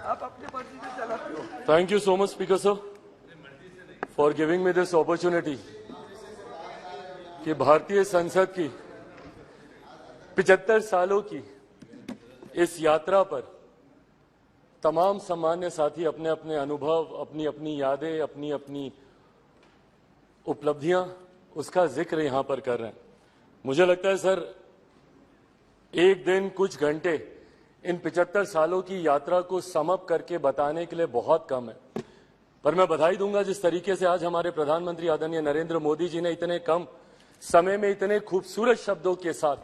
आप अपनी मर्जी से चलाते हो। Thank you so much, Speaker sir, for giving me this opportunity कि भारतीय संसद की 75 सालों की इस यात्रा पर तमाम सम्मान्य साथी अपने अपने अनुभव, अपनी अपनी यादें, अपनी अपनी उपलब्धियां, उसका जिक्र यहां पर कर रहे हैं। मुझे लगता है सर, एक दिन कुछ घंटे इन 75 सालों की यात्रा को समअप करके बताने के लिए बहुत कम है, पर मैं बधाई दूंगा जिस तरीके से आज हमारे प्रधानमंत्री आदरणीय नरेंद्र मोदी जी ने इतने कम समय में इतने खूबसूरत शब्दों के साथ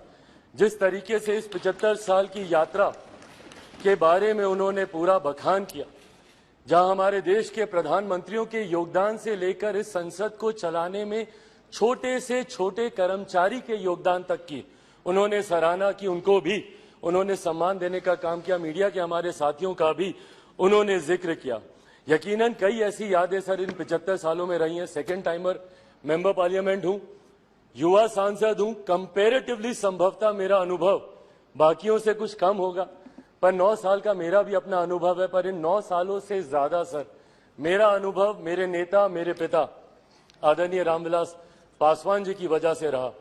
जिस तरीके से इस 75 साल की यात्रा के बारे में उन्होंने पूरा बखान किया, जहां हमारे देश के प्रधानमंत्रियों के योगदान से लेकर इस संसद को चलाने में छोटे से छोटे कर्मचारी के योगदान तक की उन्होंने सराहना की, उनको भी उन्होंने सम्मान देने का काम किया। मीडिया के हमारे साथियों का भी उन्होंने जिक्र किया। यकीनन कई ऐसी यादें सर इन 75 सालों में रही हैं। सेकेंड टाइमर मेंबर पार्लियामेंट हूं, युवा सांसद हूं, कंपैरेटिवली संभवतः मेरा अनुभव बाकियों से कुछ कम होगा, पर 9 साल का मेरा भी अपना अनुभव है। पर इन 9 सालों से ज्यादा सर मेरा अनुभव मेरे नेता, मेरे पिता आदरणीय रामविलास पासवान जी की वजह से रहा।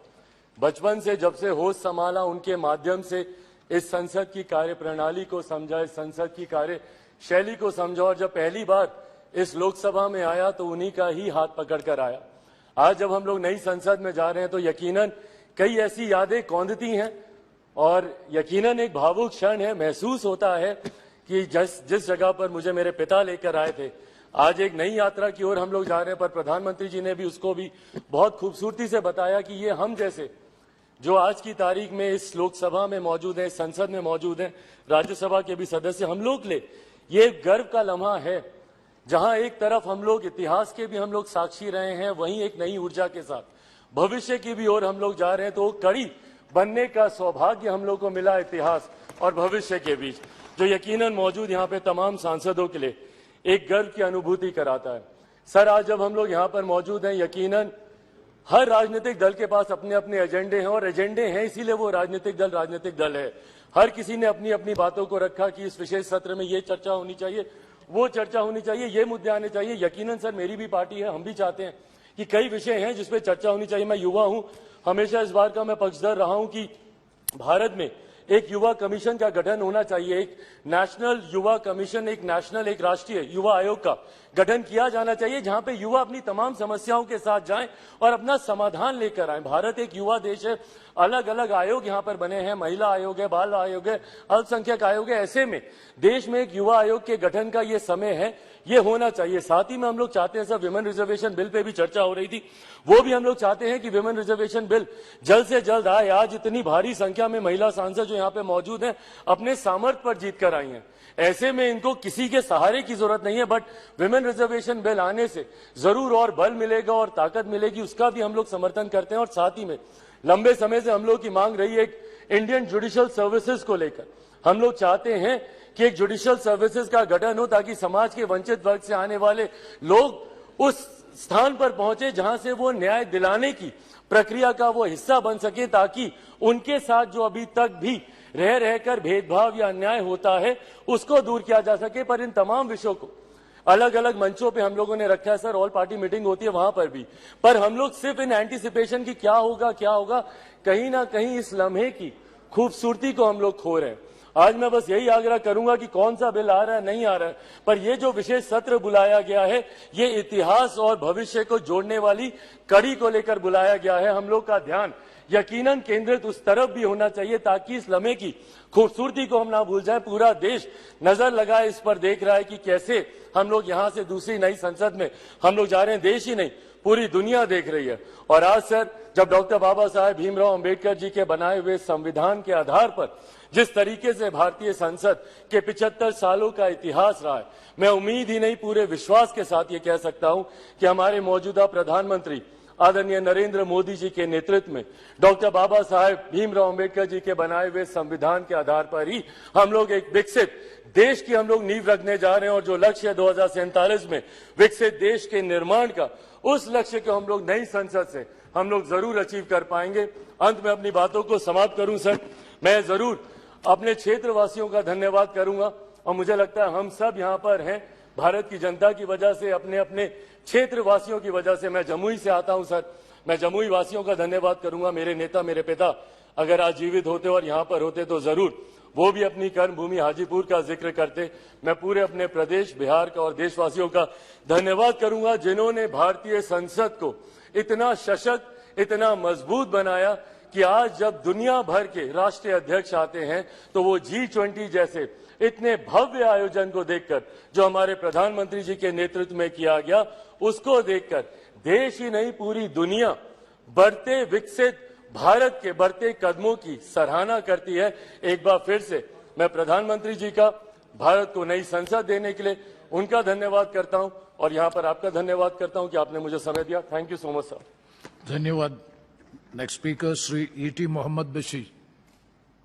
बचपन से जब से होश संभाला, उनके माध्यम से इस संसद की कार्य प्रणाली को समझा, इस संसद की कार्य शैली को समझा, और जब पहली बार इस लोकसभा में आया तो उन्हीं का ही हाथ पकड़कर आया। आज जब हम लोग नई संसद में जा रहे हैं तो यकीनन कई ऐसी यादें कौंधती हैं और यकीनन एक भावुक क्षण है। महसूस होता है कि जिस जगह पर मुझे मेरे पिता लेकर आए थे, आज एक नई यात्रा की ओर हम लोग जा रहे हैं। पर प्रधानमंत्री जी ने भी उसको भी बहुत खूबसूरती से बताया कि ये हम जैसे जो आज की तारीख में इस लोकसभा में मौजूद है, संसद में मौजूद है, राज्यसभा के भी सदस्य, हम लोग ले ये गर्व का लम्हा है, जहां एक तरफ हम लोग इतिहास के भी हम लोग साक्षी रहे हैं, वहीं एक नई ऊर्जा के साथ भविष्य की भी ओर हम लोग जा रहे हैं। तो कड़ी बनने का सौभाग्य हम लोग को मिला इतिहास और भविष्य के बीच, जो यकीनन मौजूद यहाँ पे तमाम सांसदों के लिए एक गर्व की अनुभूति कराता है। सर, आज जब हम लोग यहाँ पर मौजूद हैं, यकीनन हर राजनीतिक दल के पास अपने अपने एजेंडे हैं, और एजेंडे हैं इसीलिए वो राजनीतिक दल है। हर किसी ने अपनी अपनी बातों को रखा कि इस विशेष सत्र में ये चर्चा होनी चाहिए, वो चर्चा होनी चाहिए, ये मुद्दे आने चाहिए। यकीनन सर, मेरी भी पार्टी है, हम भी चाहते हैं कि कई विषय हैं जिसपे चर्चा होनी चाहिए। मैं युवा हूं, हमेशा इस बार का मैं पक्षधर रहा हूं कि भारत में एक युवा कमीशन का गठन होना चाहिए, एक नेशनल युवा कमीशन, एक नेशनल, एक राष्ट्रीय युवा आयोग का गठन किया जाना चाहिए, जहां पे युवा अपनी तमाम समस्याओं के साथ जाएं और अपना समाधान लेकर आए। भारत एक युवा देश है, अलग अलग आयोग यहाँ पर बने हैं, महिला आयोग है, बाल आयोग है, अल्पसंख्यक आयोग है। ऐसे में देश में एक युवा आयोग के गठन का ये समय है, ये होना चाहिए। साथ ही में हम लोग चाहते हैं sir, women reservation bill pay भी चर्चा हो रही थी, वो भी हम लोग चाहते हैं कि विमेन रिजर्वेशन बिल जल्द से जल्द आए। आज इतनी भारी संख्या में महिला सांसद जो यहाँ पे मौजूद हैं, अपने सामर्थ्य पर जीत कर आई हैं। ऐसे में इनको किसी के सहारे की जरूरत नहीं है, बट विमेन रिजर्वेशन बिल आने से जरूर और बल मिलेगा और ताकत मिलेगी, उसका भी हम लोग समर्थन करते हैं। और साथ ही में लंबे समय से हम लोग की मांग रही है एक इंडियन जुडिशियल सर्विसेज को लेकर। हम लोग चाहते हैं कि एक जुडिशियल सर्विसेज का गठन हो, ताकि समाज के वंचित वर्ग से आने वाले लोग उस स्थान पर पहुंचे जहां से वो न्याय दिलाने की प्रक्रिया का वो हिस्सा बन सके, ताकि उनके साथ जो अभी तक भी रह रहकर भेदभाव या अन्याय होता है उसको दूर किया जा सके। पर इन तमाम विषयों को अलग अलग मंचों पे हम लोगों ने रखा है सर, ऑल पार्टी मीटिंग होती है वहां पर भी, पर हम लोग सिर्फ इन एंटीसिपेशन की क्या होगा, कहीं ना कहीं इस लम्हे की खूबसूरती को हम लोग खो रहे हैं। आज मैं बस यही आग्रह करूंगा कि कौन सा बिल आ रहा है, नहीं आ रहा है, पर ये जो विशेष सत्र बुलाया गया है, ये इतिहास और भविष्य को जोड़ने वाली कड़ी को लेकर बुलाया गया है। हम लोग का ध्यान यकीनन केंद्रित उस तरफ भी होना चाहिए, ताकि इस लम्हे की खूबसूरती को हम ना भूल जाएं। पूरा देश नजर लगाए इस पर, देख रहा है कि कैसे हम लोग यहां से दूसरी नई संसद में हम लोग जा रहे हैं। देश ही नहीं, पूरी दुनिया देख रही है। और आज सर, जब डॉक्टर बाबा साहेब भीमराव अंबेडकर जी के बनाए हुए संविधान के आधार पर जिस तरीके से भारतीय संसद के 75 सालों का इतिहास रहा है, मैं उम्मीद ही नहीं पूरे विश्वास के साथ ये कह सकता हूं कि हमारे मौजूदा प्रधानमंत्री आदरणीय नरेंद्र मोदी जी के नेतृत्व में डॉक्टर बाबा साहेब भीमराव अंबेडकर जी के बनाए हुए संविधान के आधार पर ही हम लोग एक विकसित देश की हम लोग नींव रखने जा रहे हैं। और जो लक्ष्य है 2047 में विकसित देश के निर्माण का, उस लक्ष्य को हम लोग नई संसद से हम लोग जरूर अचीव कर पाएंगे। अंत में अपनी बातों को समाप्त करूं सर, मैं जरूर अपने क्षेत्रवासियों का धन्यवाद करूंगा। और मुझे लगता है हम सब यहाँ पर हैं भारत की जनता की वजह से, अपने अपने क्षेत्र वासियों की वजह से। मैं जमुई से आता हूं सर, मैं जमुई वासियों का धन्यवाद करूंगा। मेरे नेता, मेरे पिता अगर आज जीवित होते और यहाँ पर होते तो जरूर वो भी अपनी कर्मभूमि हाजीपुर का जिक्र करते। मैं पूरे अपने प्रदेश बिहार का और देशवासियों का धन्यवाद करूंगा जिन्होंने भारतीय संसद को इतना सशक्त, इतना मजबूत बनाया कि आज जब दुनिया भर के राष्ट्रीय अध्यक्ष आते हैं तो वो G20 जैसे इतने भव्य आयोजन को देखकर, जो हमारे प्रधानमंत्री जी के नेतृत्व में किया गया, उसको देखकर देश ही नहीं पूरी दुनिया बढ़ते विकसित भारत के बढ़ते कदमों की सराहना करती है। एक बार फिर से मैं प्रधानमंत्री जी का भारत को नई संसद देने के लिए उनका धन्यवाद करता हूं और यहां पर आपका धन्यवाद करता हूं कि आपने मुझे समय दिया। Thank you so much sir. धन्यवाद। Next speaker Shri E.T. Mohammed Bashir.